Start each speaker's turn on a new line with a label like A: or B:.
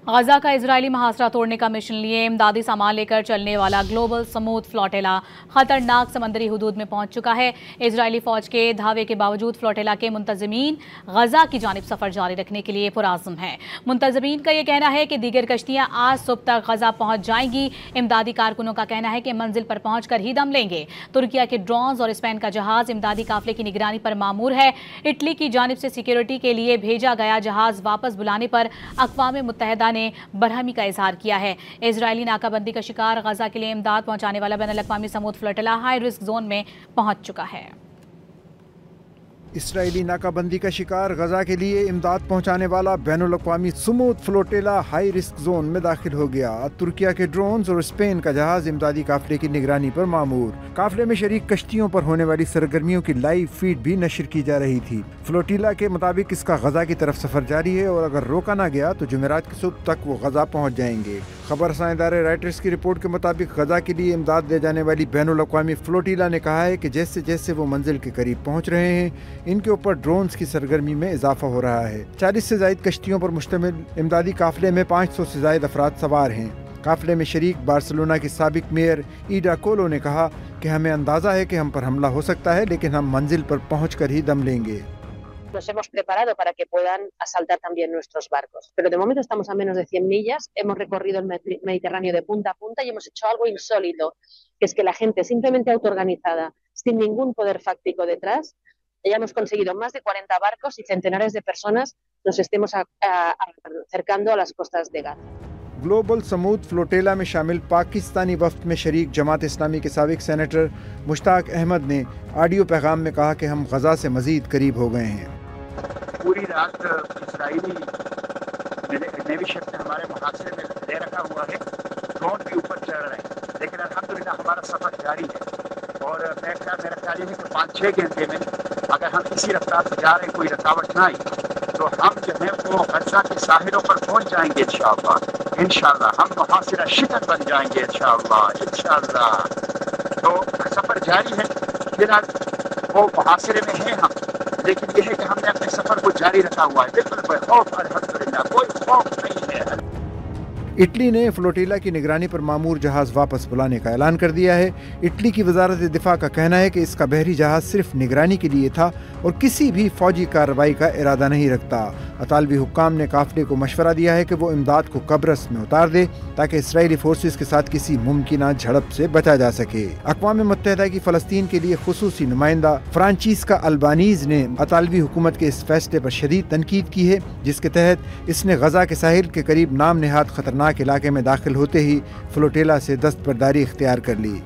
A: غزہ کا اسرائیلی محاصرہ توڑنے کا مشن لیے امدادی سامان لے کر چلنے والا گلوبل سمود فلوٹیلا خطرناک سمندری حدود میں پہنچ چکا ہے۔ اسرائیلی فوج کے دھاوے کے باوجود فلوٹیلا کے منتظمین غزہ کی جانب سفر جاری رکھنے کے لیے پرعزم ہیں۔ منتظمین کا یہ کہنا ہے کہ دیگر کشتیاں آج صبح تک غزہ پہنچ جائیں گی۔ امدادی کارکنوں کا کہنا ہے کہ منزل پر پہنچ کر ہی دم لیں گے۔ ترکیہ کے ڈرونز اور اسپین کا جہاز امدادی قافلے کی نگرانی پر مامور ہے۔ اٹلی کی جانب سے سیکیورٹی کے لیے بھیجا گیا جہاز واپس بلانے پر اقوام متحدہ نے برہمی کا اظہار کیا ہے۔ اسرائیلی ناکہ بندی کا شکار غزہ کے لیے امداد پہنچانے والا بین الاقوامی سمود فلوٹیلا ہائی رسک زون میں پہنچ چکا ہے۔
B: اسرائیلی ناکہ بندی کا شکار غزہ کے لیے امداد پہنچانے والا بین الاقوامی سمود فلوٹیلا ہائی رسک زون میں داخل ہو گیا۔ ترکیہ کے ڈرونز اور اسپین کا جہاز امدادی قافلے کی نگرانی پر مامور۔ قافلے میں شریک کشتیوں پر ہونے والی سرگرمیوں کی لائیو فیڈ بھی نشر کی جا رہی تھی۔ فلوٹیلا کے مطابق اس کا غزہ کی طرف سفر جاری ہے اور اگر روکا نہ گیا تو جمعرات کی صبح تک وہ غزہ پہنچ جائیں گے۔ خبر رساں ادارے رائٹرز کی رپورٹ کے مطابق غزہ کے لیے امداد لے جانے والی بین الاقوامی فلوٹیلا نے کہا ہے کہ جیسے جیسے وہ منزل کے قریب پہنچ رہے ہیں ان کے اوپر ڈرونز کی سرگرمی میں اضافہ ہو رہا ہے۔ 40 سے زائد کشتیوں پر مشتمل امدادی قافلے میں 500 سے زائد افراد سوار ہیں۔ قافلے میں شریک بارسلونا کی سابق میئر ایڈا کولو نے کہا کہ ہمیں اندازہ ہے کہ ہم پر حملہ ہو سکتا ہے لیکن ہم منزل پر پہنچ کر ہی دم لیں گے۔
C: Nos hemos preparado para que puedan asaltar también nuestros barcos. Pero de momento estamos a menos de 100 millas, hemos recorrido el Mediterráneo de punta a punta y hemos hecho algo insólito, que es que la gente simplemente autoorganizada, sin ningún poder fáctico detrás, hayamos conseguido más de 40 barcos y centenares de personas nos estemos acercando a las costas de Gaza.
B: Global Sumud Flotilla میں شامل پاکستانی وفد میں شریک جماعت اسلامی کے سابق senator مشتاق احمد نے audio پیغام میں کہا کہ ہم غزہ سے مزید قریب ہو گئے ہیں۔
D: پوری رات اسرائیلی نیوی شپ نے ہمارے محاصرے میں لے رکھا ہوا ہے، ڈرون بھی اوپر چڑھ رہے ہیں، لیکن الحمدللہ ہمارا سفر جاری ہے اور میرا خیال ہے کہ 5-6 گھنٹے میں اگر ہم اسی رفتار سے جا رہے ہیں کوئی رکاوٹ نہ آئی تو ہم جو ہے وہ غزہ کے ساحلوں پر پہنچ جائیں گے انشاءاللہ ہم محاصرہ شکن بن جائیں گے انشاءاللہ۔ تو سفر جاری ہے، فی الحال وہ محاصرے میں ہیں ہم، لیکن یہ ہے کہ ہم نے اپنے سفر کو جاری رکھا ہوا ہے، بالکل بے خوف، الحمدللہ کوئی خوف نہیں ہے۔
B: اٹلی نے فلوٹیلا کی نگرانی پر مامور جہاز واپس بلانے کا اعلان کر دیا ہے۔ اٹلی کی وزارت دفاع کا کہنا ہے کہ اس کا بحری جہاز صرف نگرانی کے لیے تھا اور کسی بھی فوجی کارروائی کا ارادہ نہیں رکھتا۔ اطالوی حکام نے قافلے کو مشورہ دیا ہے کہ وہ امداد کو قبرص میں اتار دے تاکہ اسرائیلی فورسز کے ساتھ کسی ممکنہ جھڑپ سے بچا جا سکے۔ اقوام متحدہ کی فلسطین کے لیے خصوصی نمائندہ فرانچیسکا البانیز نے اطالوی حکومت کے اس فیصلے پر شدید تنقید کی ہے جس کے تحت اس نے غزہ کے ساحل کے قریب نام نہاد خطرناک علاقے میں داخل ہوتے ہی فلوٹیلا سے دستبرداری اختیار کر لی۔